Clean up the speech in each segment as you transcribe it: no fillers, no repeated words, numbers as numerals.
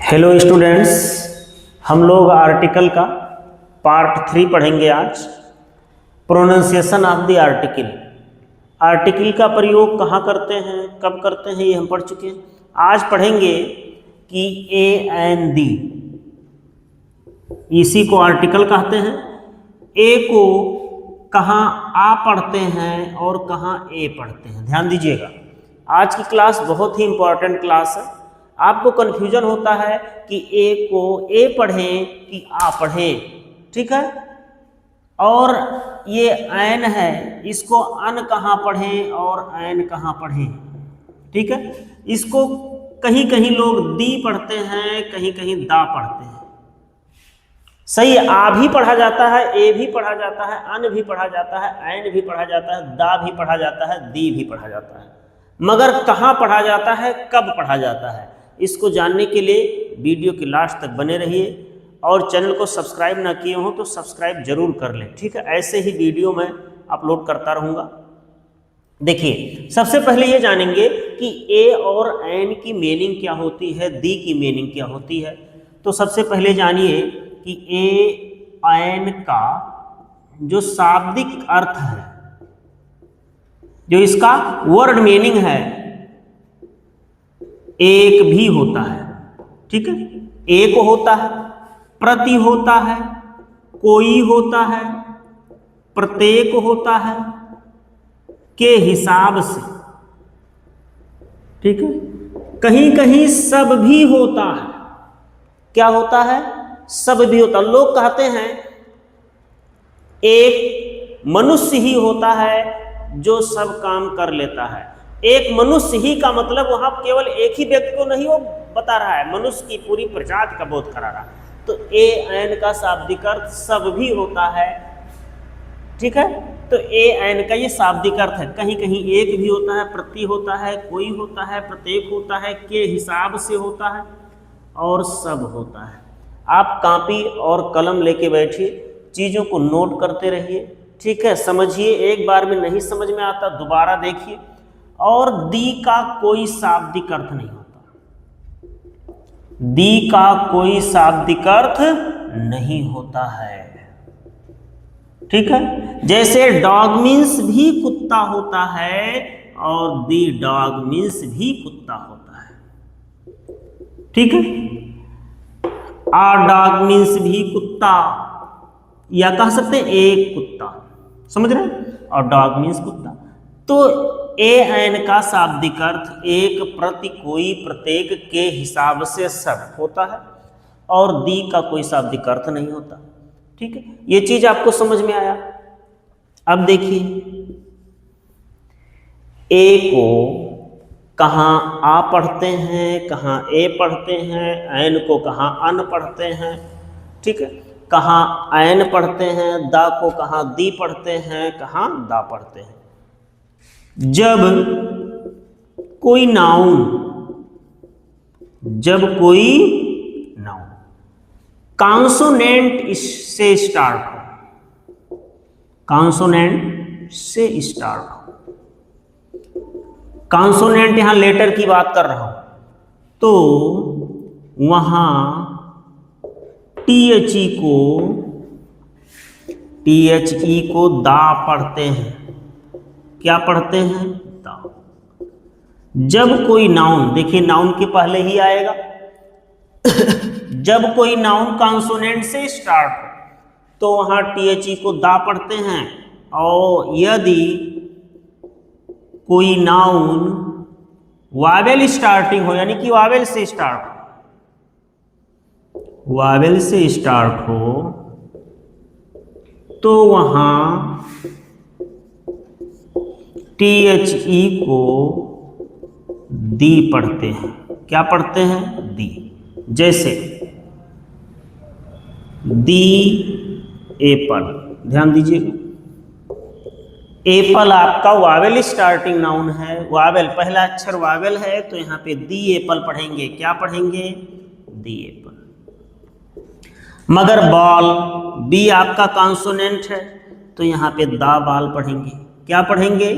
Hello students, हम लोग article का पार्ट 3 पढ़ेंगे आज। Pronunciation of the article. Article का प्रयोग कहाँ करते हैं, कब करते हैं, ये हम पढ़ चुके हैं। आज पढ़ेंगे कि ए एन दी, इसी को आर्टिकल कहते हैं। ए को कहाँ आ पढ़ते हैं और कहाँ ए पढ़ते हैं, ध्यान दीजिएगा। आज की क्लास बहुत ही इंपॉर्टेंट क्लास है। आपको कन्फ्यूजन होता है कि ए को ए पढ़ें कि आ पढ़ें, ठीक है। और ये ऐन है, इसको अन कहाँ पढ़ें और ऐन कहाँ पढ़ें, ठीक है। इसको कहीं कहीं लोग दी पढ़ते हैं, कहीं कहीं दा पढ़ते हैं। सही है, आ भी पढ़ा जाता है, ए भी पढ़ा जाता है, अन भी पढ़ा जाता है, ऐन भी पढ़ा जाता है, दा भी पढ़ा जाता है, दी भी पढ़ा जाता है। मगर कहाँ पढ़ा जाता है, कब पढ़ा जाता है, इसको जानने के लिए वीडियो के लास्ट तक बने रहिए। और चैनल को सब्सक्राइब ना किए हो तो सब्सक्राइब जरूर कर लें, ठीक है। ऐसे ही वीडियो मैं अपलोड करता रहूँगा। देखिए, सबसे पहले ये जानेंगे कि ए और ऐन की मीनिंग क्या होती है, दी की मीनिंग क्या होती है। तो सबसे पहले जानिए कि ए ऐन का जो शाब्दिक अर्थ है, जो इसका वर्ड मीनिंग है, एक भी होता है, ठीक है। एक होता है, प्रति होता है, कोई होता है, प्रत्येक होता है, के हिसाब से, ठीक है। कहीं कहीं सब भी होता है। क्या होता है? सब भी होता है। लोग कहते हैं एक मनुष्य ही होता है जो सब काम कर लेता है। एक मनुष्य ही का मतलब वहां केवल एक ही व्यक्ति को नहीं वो बता रहा है, मनुष्य की पूरी प्रजाति का बोध करा रहा है। तो ए ऐन का शाब्दिक अर्थ सब भी होता है, ठीक है। तो ए ऐन का ये शाब्दिक अर्थ है। कहीं कहीं एक भी होता है, प्रति होता है, कोई होता है, प्रत्येक होता है, के हिसाब से होता है और सब होता है। आप कॉपी और कलम लेके बैठिए, चीज़ों को नोट करते रहिए, ठीक है। समझिए, एक बार में नहीं समझ में आता दोबारा देखिए। और दी का कोई शाब्दिक अर्थ नहीं होता, दी का कोई शाब्दिक अर्थ नहीं होता है, ठीक है। जैसे डॉग मीन्स भी कुत्ता होता है और दी डॉग मीन्स भी कुत्ता होता है, ठीक है। आ डॉग मीन्स भी कुत्ता, या कह सकते हैं एक कुत्ता, समझ रहे हैं। और डॉग मीन्स कुत्ता। तो ए ऐन का शाब्दिक अर्थ एक, प्रति, कोई, प्रत्येक, के हिसाब से सब होता है। और दी का कोई शाब्दिक अर्थ नहीं होता, ठीक है। ये चीज आपको समझ में आया। अब देखिए, ए को कहाँ आ पढ़ते हैं, कहाँ ए पढ़ते हैं, ऐन को कहाँ अन पढ़ते हैं, ठीक है। कहाँ ऐन पढ़ते हैं, दा को कहाँ दी पढ़ते हैं, कहाँ दा पढ़ते हैं। जब कोई नाउन, जब कोई नाउन कॉन्सोनेंट से स्टार्ट हो, कॉन्सोनेंट से स्टार्ट हो, कॉन्सोनेंट यहां लेटर की बात कर रहा हूं, तो वहां THE को दा पढ़ते हैं। क्या पढ़ते हैं? दा। जब कोई नाउन, देखिए नाउन के पहले ही आएगा जब कोई नाउन कॉन्सोनेंट से स्टार्ट हो तो वहां THE को दा पढ़ते हैं। और यदि कोई नाउन वावेल स्टार्टिंग हो, यानी कि वावेल से स्टार्ट हो, वावेल से स्टार्ट हो, तो वहां THE को दी पढ़ते हैं। क्या पढ़ते हैं? दी। जैसे दी एप्पल, ध्यान दीजिएगा। एप्पल आपका वावेल स्टार्टिंग नाउन है, वावेल पहला अक्षर वावेल है, तो यहां पे दी एप्पल पढ़ेंगे। क्या पढ़ेंगे? दी एप्पल। मगर बॉल, बी आपका कॉन्सोनेंट है, तो यहां पे दा बाल पढ़ेंगे। क्या पढ़ेंगे?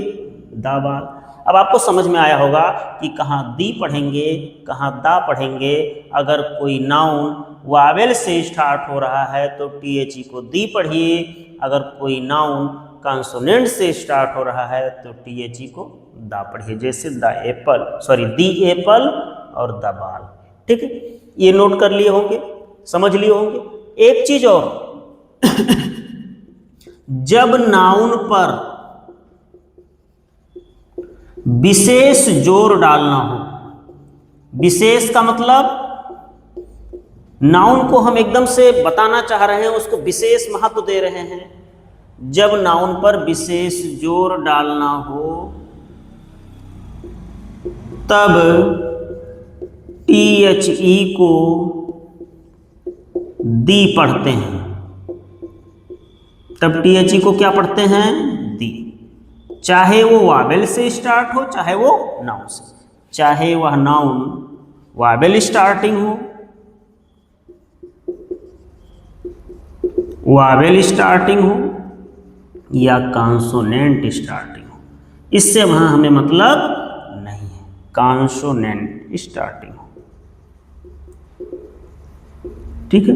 दा बाल। अब आपको समझ में आया होगा कि कहाँ दी पढ़ेंगे, कहाँ दा पढ़ेंगे। अगर कोई नाउन वावेल से स्टार्ट हो रहा है तो THE को दी पढ़िए, अगर कोई नाउन कॉन्सोनेंट से स्टार्ट हो रहा है तो THE को दा पढ़िए। जैसे द एप्पल और द बाल। ठीक है, ये नोट कर लिए होंगे, समझ लिए होंगे। एक चीज और, जब नाउन पर विशेष जोर डालना हो, विशेष का मतलब नाउन को हम एकदम से बताना चाह रहे हैं, उसको विशेष महत्व दे रहे हैं। जब नाउन पर विशेष जोर डालना हो तब THE को दी पढ़ते हैं, तब THE को क्या पढ़ते हैं? दी। चाहे वो वावेल से स्टार्ट हो, चाहे वो नाउन से, चाहे वह नाउन वावेल स्टार्टिंग हो, वावेल स्टार्टिंग हो या कॉन्सोनेंट स्टार्टिंग हो, इससे वहां हमें मतलब नहीं है। कॉन्सोनेंट स्टार्टिंग हो, ठीक है,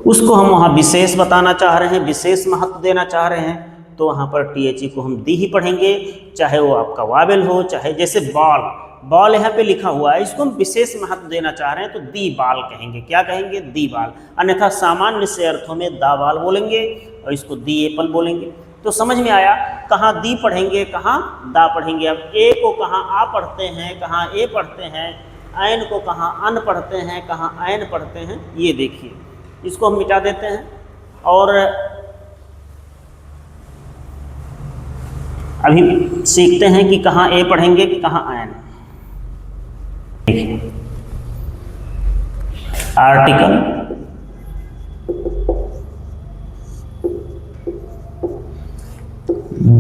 उसको हम वहां विशेष बताना चाह रहे हैं, विशेष महत्व देना चाह रहे हैं, तो वहां पर THE को हम दी ही पढ़ेंगे, चाहे वो आपका वावेल हो, चाहे जैसे बॉल, बॉल यहाँ पे लिखा हुआ है, इसको हम विशेष महत्व देना चाह रहे हैं तो दी बाल कहेंगे। क्या कहेंगे? दी बाल। अन्यथा सामान्य से अर्थों में दा बाल बोलेंगे और इसको दी एप्पल बोलेंगे। तो समझ में आया कहाँ दी पढ़ेंगे, कहाँ दा पढ़ेंगे। अब ए को कहाँ आ पढ़ते हैं, कहाँ ए पढ़ते हैं, ऐन को कहाँ अन पढ़ते हैं, कहाँ ऐन पढ़ते हैं, ये देखिए। इसको हम मिटा देते हैं और अभी सीखते हैं कि कहाँ ए पढ़ेंगे कि कहाँ ऐन। देखिए, आर्टिकल,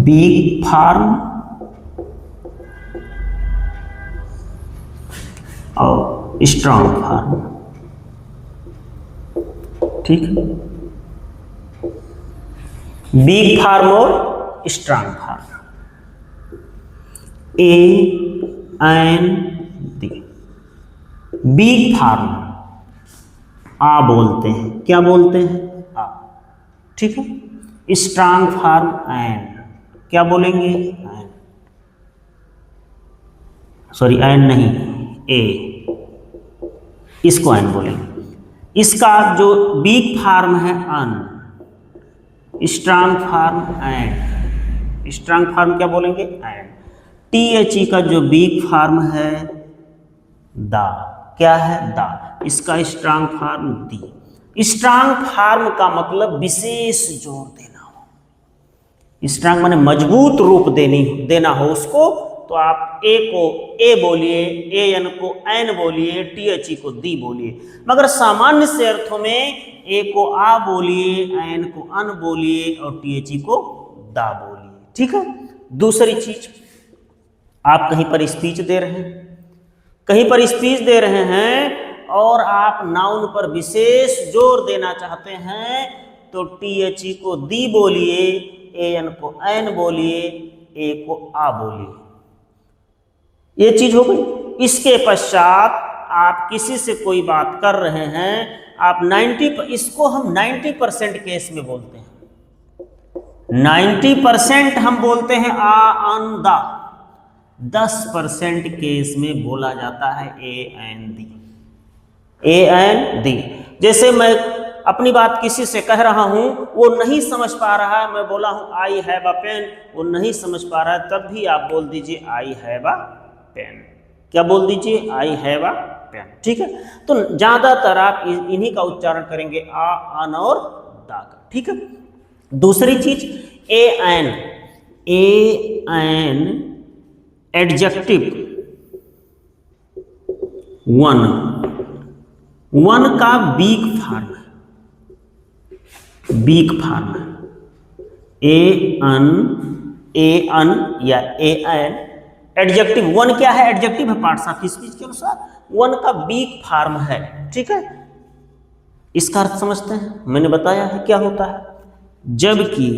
बिग फार्म और स्ट्रॉन्ग फार्म। ठीक है, बिग फार्म और strong farm. A N the. Big farm आ बोलते हैं, क्या बोलते हैं? आ। ठीक है, स्ट्रॉन्ग फार्म एन, क्या बोलेंगे? एन, सॉरी एन नहीं, ए, इसको एन बोलेंगे। इसका जो बिग फार्म है an, strong form an, strong form क्या बोलेंगे? एन। THE का जो बिग फार्म है दा, क्या है? दा। इसका स्ट्रॉन्ग फार्म दी। स्ट्रॉन्ग फार्म का मतलब विशेष जोर देना हो, स्ट्रॉन्ग माने मजबूत रूप देना हो उसको, तो आप ए को ए बोलिए, एन को एन बोलिए, THE को दी बोलिए। मगर सामान्य से अर्थों में ए को आ बोलिए, एन को अन बोलिए और THE को दा बोलिए। ठीक है। दूसरी चीज, आप कहीं पर स्पीच दे रहे हैं, कहीं पर स्पीच दे रहे हैं और आप नाउन पर विशेष जोर देना चाहते हैं तो THE को दी बोलिए, एन को एन बोलिए, ए को आ बोलिए। ये चीज हो गई। इसके पश्चात आप किसी से कोई बात कर रहे हैं, आप 90, इसको हम 90% केस में बोलते हैं। 90% हम बोलते हैं आ अन दा, 10% केस में बोला जाता है A N the, A N दी। जैसे मैं अपनी बात किसी से कह रहा हूं, वो नहीं समझ पा रहा है, मैं बोला हूं आई हैव अ पेन, वो नहीं समझ पा रहा है, तब भी आप बोल दीजिए आई हैव अ पेन। क्या बोल दीजिए? I have a pen. ठीक है। तो ज्यादातर आप इन्हीं का उच्चारण करेंगे, आ अन और दा का। ठीक है। दूसरी चीज, a an, a an adjective one, one का वीक फार्म है, वीक फार्म है। ए अन या ए एन एडजेक्टिव वन क्या है? एडजेक्टिव है, पार्ट्स ऑफ स्पीच के अनुसार वन का वीक फार्म है। ठीक है। इसका अर्थ समझते हैं, मैंने बताया है क्या होता है। जबकि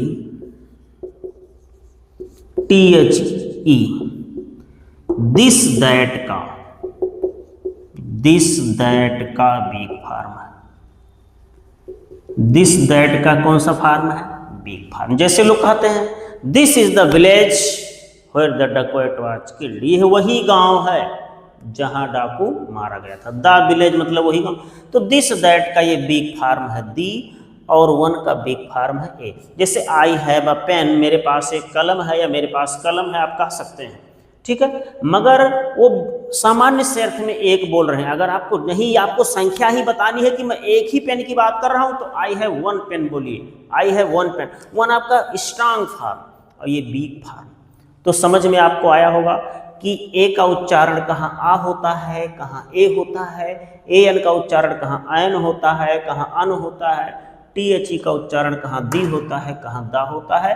THE दिस दैट का बिग फार्म है। दिस दैट का कौन सा फार्म है? Big form. जैसे लोग कहते हैं this is the village where the dacoit was killed, ये वही गांव है जहां डाकू मारा गया था। द विलेज मतलब वही गांव। तो दिस दैट का ये बिग फार्म है दी, और वन का बिग फार्म है ए। जैसे आई हैव अ पेन, मेरे पास एक कलम है या मेरे पास कलम है, आप कह सकते हैं, ठीक है। मगर वो सामान्य से अर्थ में एक बोल रहे हैं। अगर आपको नहीं, आपको संख्या ही बतानी है कि मैं एक ही पेन की बात कर रहा हूं, तो आई हैव वन पेन बोलिए, I have one pen. One आपका स्ट्रांग फार्म और ये वीक फार्म। तो समझ में आपको आया होगा कि ए का उच्चारण कहाँ आ होता है, कहाँ ए होता है, ए एन का उच्चारण कहाँ आयन होता है, कहाँ अन होता है, टी एच ई का उच्चारण कहाँ दी होता है, कहाँ दा होता है।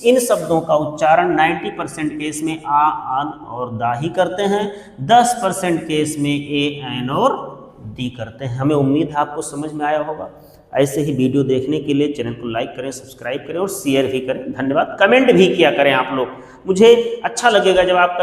इन शब्दों का उच्चारण 90% केस में आ, आन और दा ही करते हैं, 10% केस में ए, एन और दी करते हैं। हमें उम्मीद है आपको समझ में आया होगा। ऐसे ही वीडियो देखने के लिए चैनल को लाइक करें, सब्सक्राइब करें और शेयर भी करें। धन्यवाद। कमेंट भी किया करें आप लोग, मुझे अच्छा लगेगा जब आप